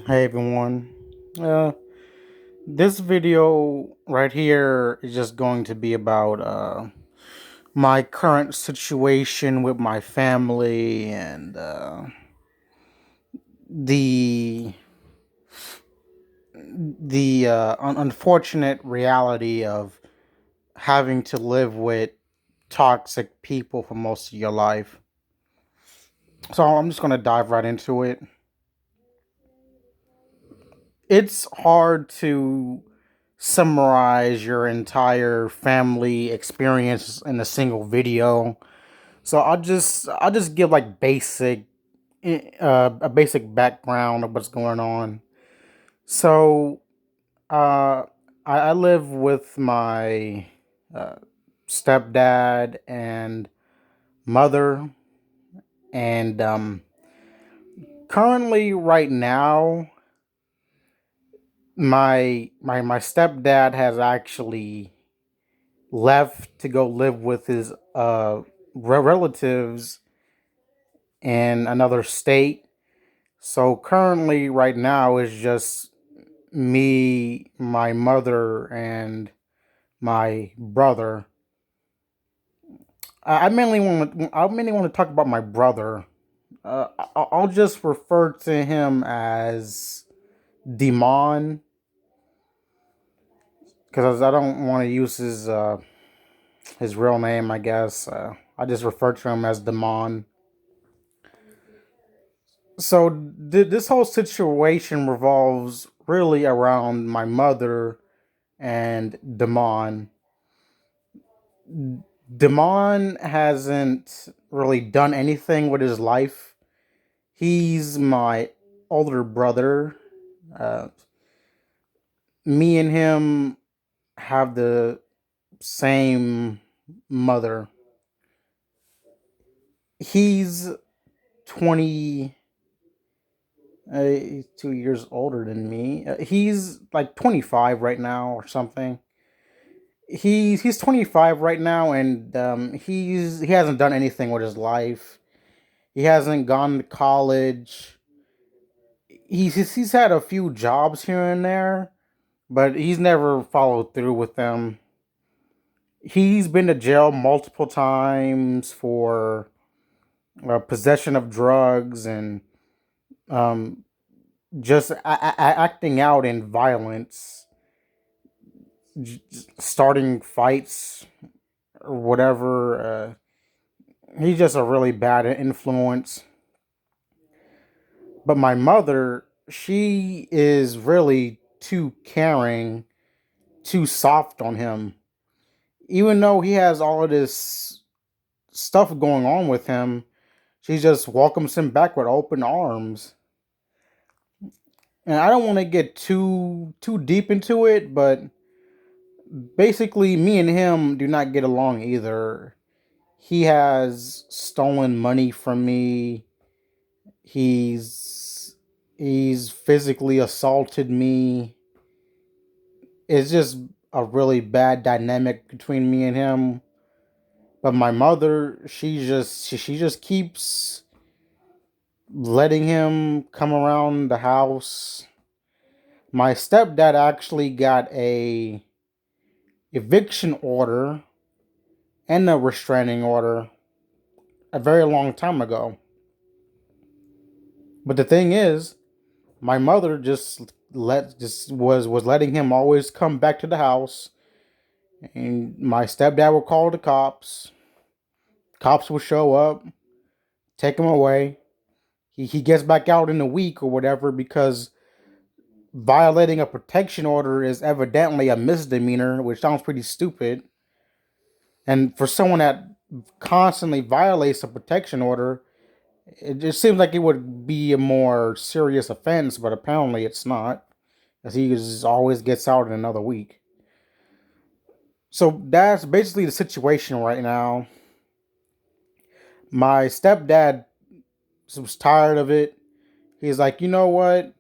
Hey everyone. Uh, this video right here is just going to be about my current situation with my family and the unfortunate reality of having to live with toxic people for most of your life. So I'm just going to dive right into it. It's hard to summarize your entire family experience in a single video. So I'll just give like a basic background of what's going on. So I live with my uh, stepdad and mother, and currently right now my stepdad has actually left to go live with his relatives in another state. So currently, right now, is just me, my mother, and my brother. I mainly want to talk about my brother. I'll just refer to him as Demon because I don't want to use his real name. I guess I just refer to him as Demon. So this whole situation revolves really around my mother and Damon. Damon hasn't really done anything with his life. He's my older brother. Uh, Me and him have the same mother. He's 20, 2 years older than me. He's like 25 right now or something. He's 25 right now, and he hasn't done anything with his life. He hasn't gone to college. He's had a few jobs here and there, but he's never followed through with them. He's been to jail multiple times for possession of drugs and um, just acting out in violence, starting fights or whatever. He's just a really bad influence. But my mother, she is really too caring, too soft on him. Even though he has all of this stuff going on with him, she just welcomes him back with open arms. And I don't want to get too deep into it, but basically me and him do not get along either. He has stolen money from me. He's physically assaulted me. It's just a really bad dynamic between me and him. But my mother, she just keeps letting him come around the house. My stepdad actually got a eviction order and a restraining order a very long time ago. But the thing is, my mother just was letting him always come back to the house, and my stepdad would call the cops. Cops would show up, take him away. He gets back out in a week or whatever because violating a protection order is evidently a misdemeanor, which sounds pretty stupid. And for someone that constantly violates a protection order, it just seems like it would be a more serious offense, but apparently it's not, as he just always gets out in another week. So that's basically the situation right now. My stepdad was tired of it. He's like, you know what?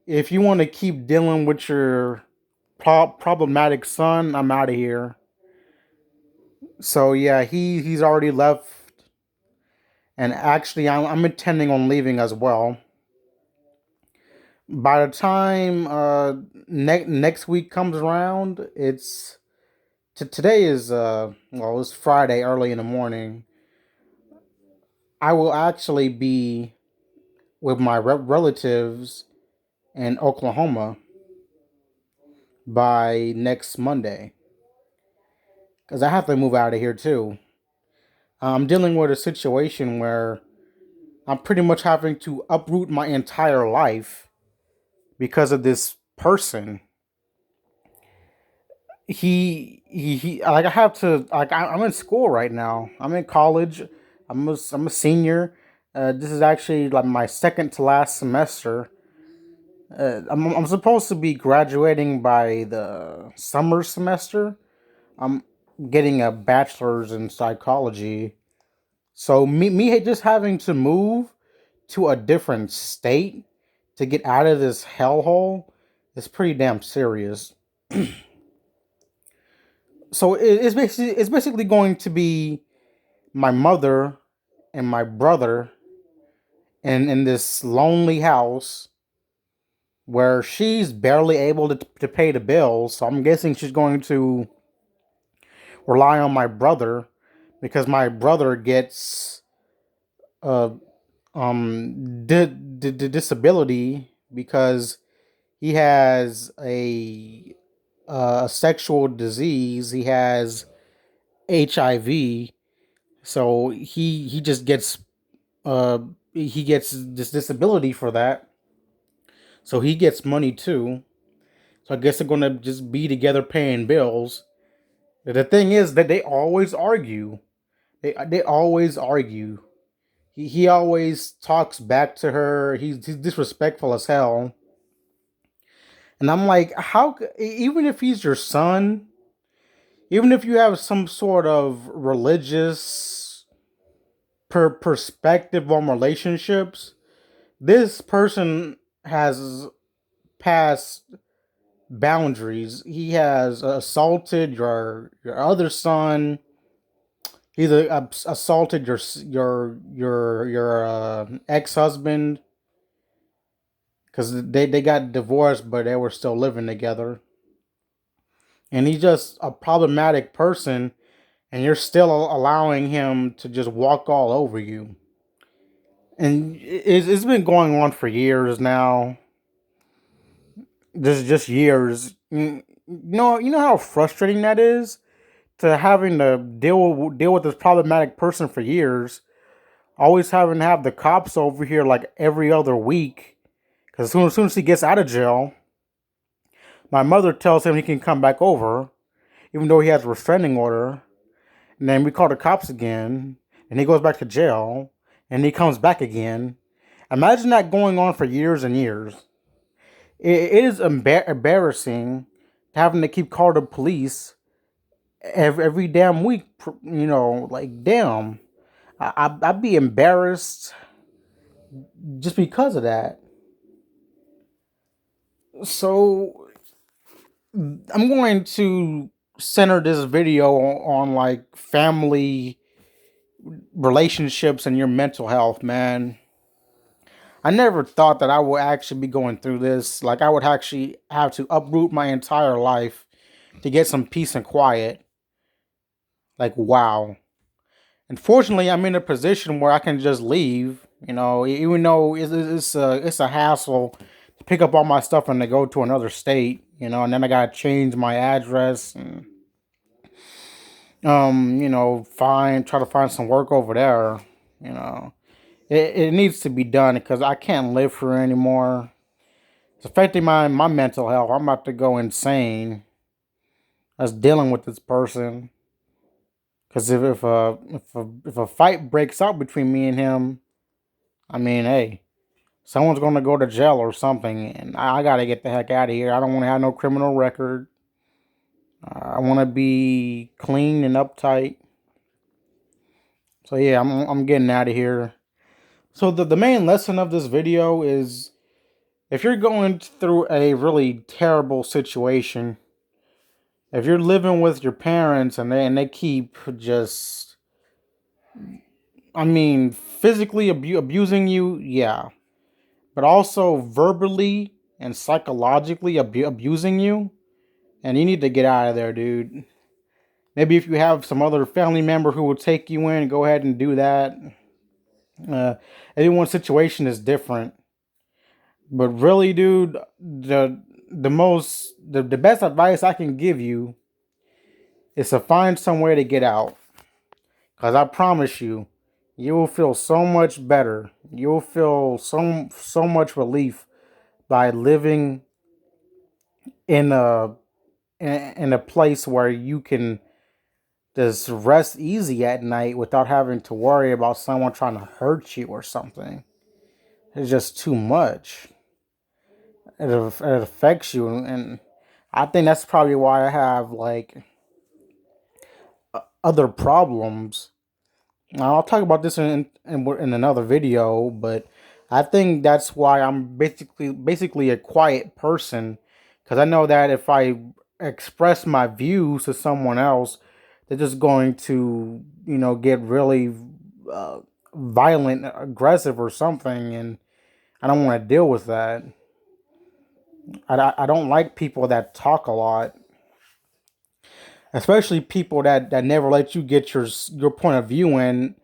If you want to keep dealing with your problematic son, I'm out of here. So yeah, he's already left, and actually, I'm intending on leaving as well. By the time next week comes around, today is well, it's Friday early in the morning. I will actually be with my relatives in Oklahoma by next Monday because I have to move out of here too. I'm dealing with a situation where I'm pretty much having to uproot my entire life because of this person. He like I have to like I'm in school right now. I'm in college. I'm a senior. This is actually like my second to last semester. I'm supposed to be graduating by the summer semester. I'm getting a bachelor's in psychology. So me just having to move to a different state to get out of this hellhole is pretty damn serious. So it's basically going to be my mother and my brother in this lonely house where she's barely able to pay the bills. So I'm guessing she's going to rely on my brother because my brother gets uh disability because he has a sexual disease. He has HIV, so he just gets uh he gets this disability for that. So he gets money too. So I guess they're gonna just be together paying bills. The thing is that they always argue. They always argue. He always talks back to her. He's disrespectful as hell. And I'm like, even if he's your son, even if you have some sort of religious perspective on relationships, this person has passed boundaries. He has assaulted your other son. He's assaulted your ex husband because they got divorced, but they were still living together. And he's just a problematic person, and you're still allowing him to just walk all over you. And it's been going on for years now. Just years. You know how frustrating that is to having to deal with this problematic person for years. Always having to have the cops over here like every other week. Because as soon as he gets out of jail, my mother tells him he can come back over, even though he has a restraining order. And then we call the cops again, and he goes back to jail, and he comes back again. Imagine that going on for years and years. It is embarrassing having to keep calling the police every damn week. Like damn, I'd be embarrassed just because of that. So I'm going to center this video on like family relationships and your mental health, man. I never thought that I would actually be going through this. Like I would actually have to uproot my entire life to get some peace and quiet. Like wow. Unfortunately, I'm in a position where I can just leave. Even though it's a hassle to pick up all my stuff and to go to another state. And then I gotta change my address and try to find some work over there. You know, it needs to be done because I can't live here anymore. It's affecting my mental health. I'm about to go insane. Us dealing with this person. Because if a fight breaks out between me and him, I mean, hey, someone's gonna go to jail or something, and I gotta get the heck out of here. I don't want to have no criminal record. I want to be clean and uptight. So yeah, I'm getting out of here. So the main lesson of this video is if you're going through a really terrible situation, if you're living with your parents and they keep just, I mean, physically abusing you, yeah, but also verbally and psychologically abusing you, and you need to get out of there, dude. Maybe if you have some other family member who will take you in, go ahead and do that. Uh, Everyone's situation is different, but really, dude, the best advice I can give you is to find some way to get out. Cause I promise you, you will feel so much better. You'll feel so much relief by living in a place where you can just rest easy at night without having to worry about someone trying to hurt you or something. It's just too much. It affects you, and I think that's probably why I have like other problems. Now, I'll talk about this in another video, but I think that's why I'm basically a quiet person, because I know that if I express my views to someone else, they're just going to get really uh, violent, aggressive, or something, and I don't want to deal with that. I don't like people that talk a lot, especially people that never let you get your point of view in.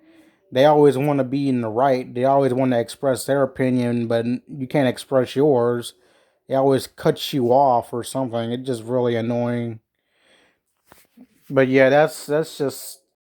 They always want to be in the right. They always want to express their opinion, but you can't express yours. They always cut you off or something. It's just really annoying. But yeah, that's just